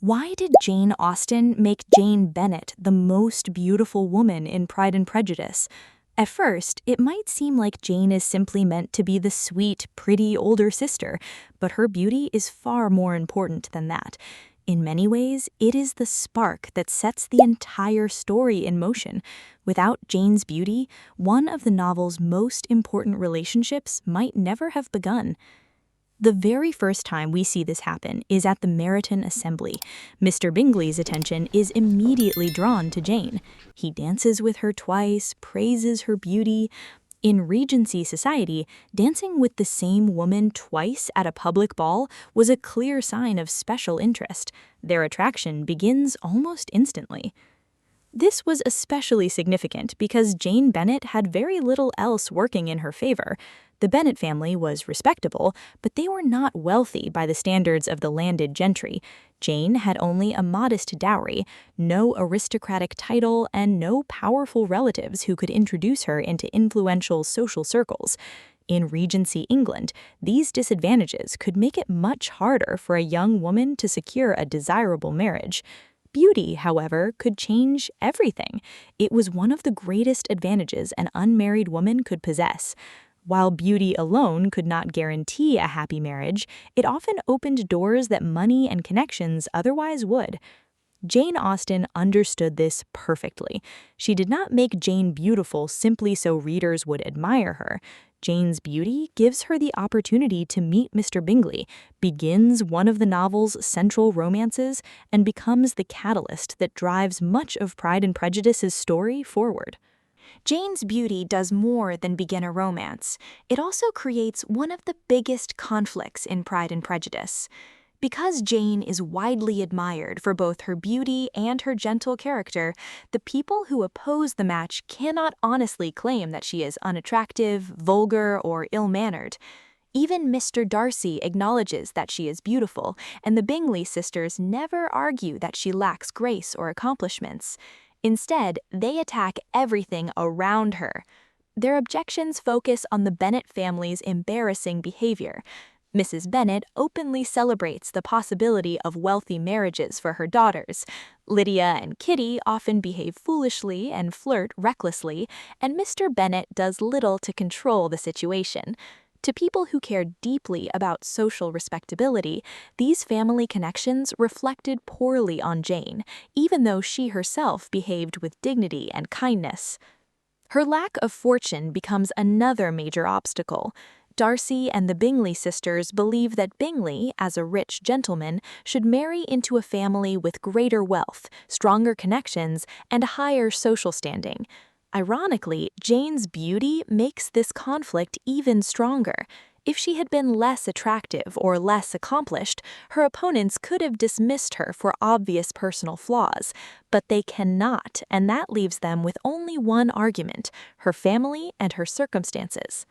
Why did Jane Austen make Jane Bennet the most beautiful woman in Pride and Prejudice? At first, it might seem like Jane is simply meant to be the sweet, pretty older sister, but her beauty is far more important than that. In many ways, it is the spark that sets the entire story in motion. Without Jane's beauty, one of the novel's most important relationships might never have begun. The very first time we see this happen is at the Meryton Assembly. Mr. Bingley's attention is immediately drawn to Jane. He dances with her twice, praises her beauty. In Regency society, dancing with the same woman twice at a public ball was a clear sign of special interest. Their attraction begins almost instantly. This was especially significant because Jane Bennet had very little else working in her favor. The Bennet family was respectable, but they were not wealthy by the standards of the landed gentry. Jane had only a modest dowry, no aristocratic title, and no powerful relatives who could introduce her into influential social circles. In Regency England, these disadvantages could make it much harder for a young woman to secure a desirable marriage. Beauty, however, could change everything. It was one of the greatest advantages an unmarried woman could possess. While beauty alone could not guarantee a happy marriage, it often opened doors that money and connections otherwise would. Jane Austen understood this perfectly. She did not make Jane beautiful simply so readers would admire her. Jane's beauty gives her the opportunity to meet Mr. Bingley, begins one of the novel's central romances, and becomes the catalyst that drives much of Pride and Prejudice's story forward. Jane's beauty does more than begin a romance. It also creates one of the biggest conflicts in Pride and Prejudice. Because Jane is widely admired for both her beauty and her gentle character, the people who oppose the match cannot honestly claim that she is unattractive, vulgar, or ill-mannered. Even Mr. Darcy acknowledges that she is beautiful, and the Bingley sisters never argue that she lacks grace or accomplishments. Instead, they attack everything around her. Their objections focus on the Bennet family's embarrassing behavior. Mrs. Bennet openly celebrates the possibility of wealthy marriages for her daughters. Lydia and Kitty often behave foolishly and flirt recklessly, and Mr. Bennet does little to control the situation. To people who care deeply about social respectability, these family connections reflected poorly on Jane, even though she herself behaved with dignity and kindness. Her lack of fortune becomes another major obstacle. Darcy and the Bingley sisters believe that Bingley, as a rich gentleman, should marry into a family with greater wealth, stronger connections, and a higher social standing. Ironically, Jane's beauty makes this conflict even stronger. If she had been less attractive or less accomplished, her opponents could have dismissed her for obvious personal flaws, but they cannot, and that leaves them with only one argument: her family and her circumstances.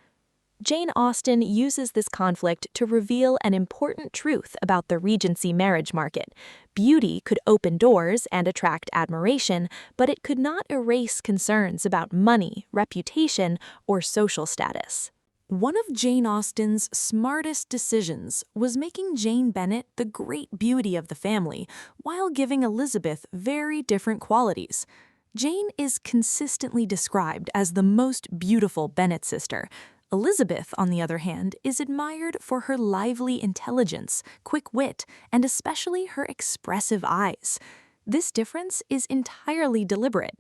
Jane Austen uses this conflict to reveal an important truth about the Regency marriage market. Beauty could open doors and attract admiration, but it could not erase concerns about money, reputation, or social status. One of Jane Austen's smartest decisions was making Jane Bennet the great beauty of the family, while giving Elizabeth very different qualities. Jane is consistently described as the most beautiful Bennet sister. Elizabeth, on the other hand, is admired for her lively intelligence, quick wit, and especially her expressive eyes. This difference is entirely deliberate.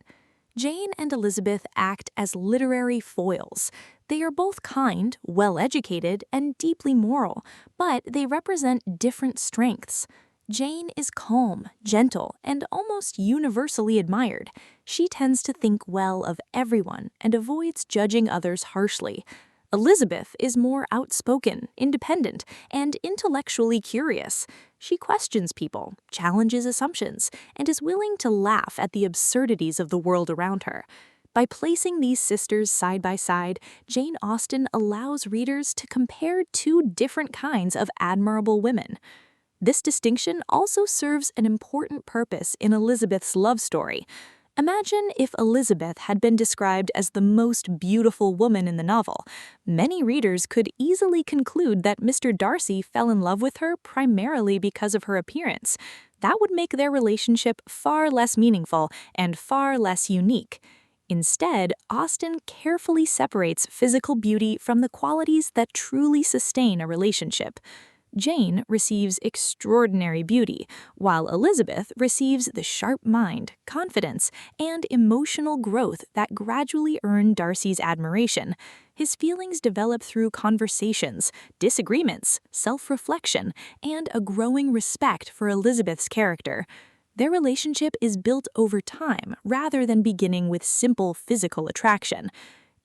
Jane and Elizabeth act as literary foils. They are both kind, well-educated, and deeply moral, but they represent different strengths. Jane is calm, gentle, and almost universally admired. She tends to think well of everyone and avoids judging others harshly. Elizabeth is more outspoken, independent, and intellectually curious. She questions people, challenges assumptions, and is willing to laugh at the absurdities of the world around her. By placing these sisters side by side, Jane Austen allows readers to compare two different kinds of admirable women. This distinction also serves an important purpose in Elizabeth's love story. Imagine if Elizabeth had been described as the most beautiful woman in the novel. Many readers could easily conclude that Mr. Darcy fell in love with her primarily because of her appearance. That would make their relationship far less meaningful and far less unique. Instead, Austen carefully separates physical beauty from the qualities that truly sustain a relationship. Jane receives extraordinary beauty, while Elizabeth receives the sharp mind, confidence, and emotional growth that gradually earn Darcy's admiration. His feelings develop through conversations, disagreements, self-reflection, and a growing respect for Elizabeth's character. Their relationship is built over time rather than beginning with simple physical attraction.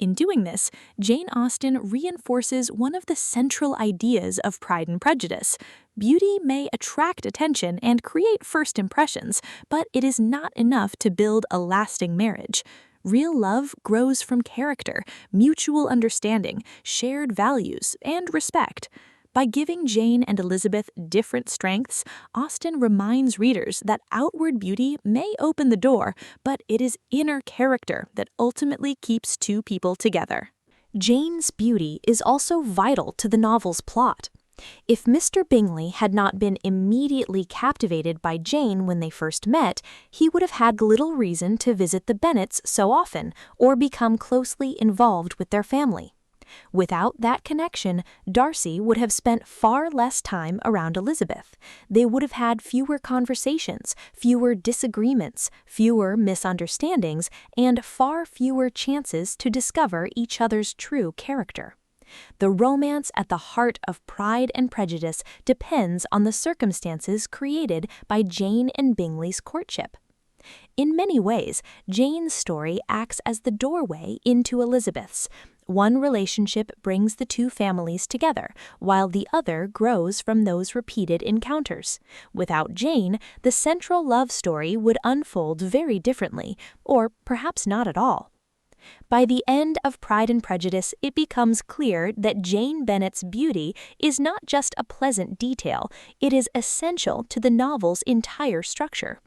In doing this, Jane Austen reinforces one of the central ideas of Pride and Prejudice. Beauty may attract attention and create first impressions, but it is not enough to build a lasting marriage. Real love grows from character, mutual understanding, shared values, and respect. By giving Jane and Elizabeth different strengths, Austen reminds readers that outward beauty may open the door, but it is inner character that ultimately keeps two people together. Jane's beauty is also vital to the novel's plot. If Mr. Bingley had not been immediately captivated by Jane when they first met, he would have had little reason to visit the Bennets so often or become closely involved with their family. Without that connection, Darcy would have spent far less time around Elizabeth. They would have had fewer conversations, fewer disagreements, fewer misunderstandings, and far fewer chances to discover each other's true character. The romance at the heart of Pride and Prejudice depends on the circumstances created by Jane and Bingley's courtship. In many ways, Jane's story acts as the doorway into Elizabeth's. One relationship brings the two families together, while the other grows from those repeated encounters. Without Jane, the central love story would unfold very differently, or perhaps not at all. By the end of Pride and Prejudice, it becomes clear that Jane Bennet's beauty is not just a pleasant detail, it is essential to the novel's entire structure.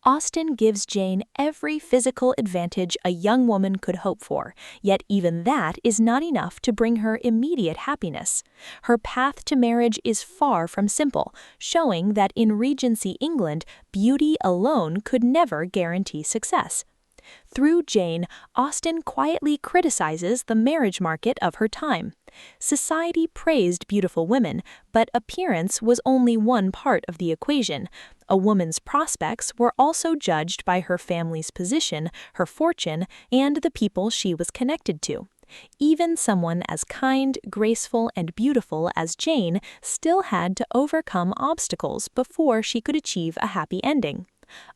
Austen gives Jane every physical advantage a young woman could hope for, yet even that is not enough to bring her immediate happiness. Her path to marriage is far from simple, showing that in Regency England, beauty alone could never guarantee success. Through Jane, Austen quietly criticizes the marriage market of her time. Society praised beautiful women, but appearance was only one part of the equation. A woman's prospects were also judged by her family's position, her fortune, and the people she was connected to. Even someone as kind, graceful, and beautiful as Jane still had to overcome obstacles before she could achieve a happy ending.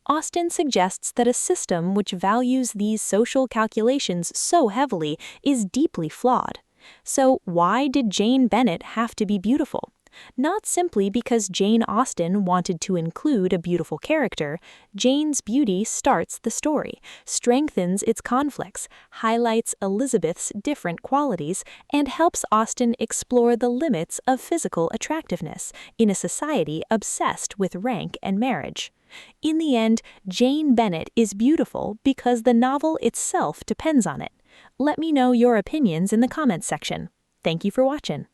Austen suggests that a system which values these social calculations so heavily is deeply flawed. So why did Jane Bennet have to be beautiful? Not simply because Jane Austen wanted to include a beautiful character. Jane's beauty starts the story, strengthens its conflicts, highlights Elizabeth's different qualities, and helps Austen explore the limits of physical attractiveness in a society obsessed with rank and marriage. In the end, Jane Bennet is beautiful because the novel itself depends on it. Let me know your opinions in the comments section. Thank you for watching.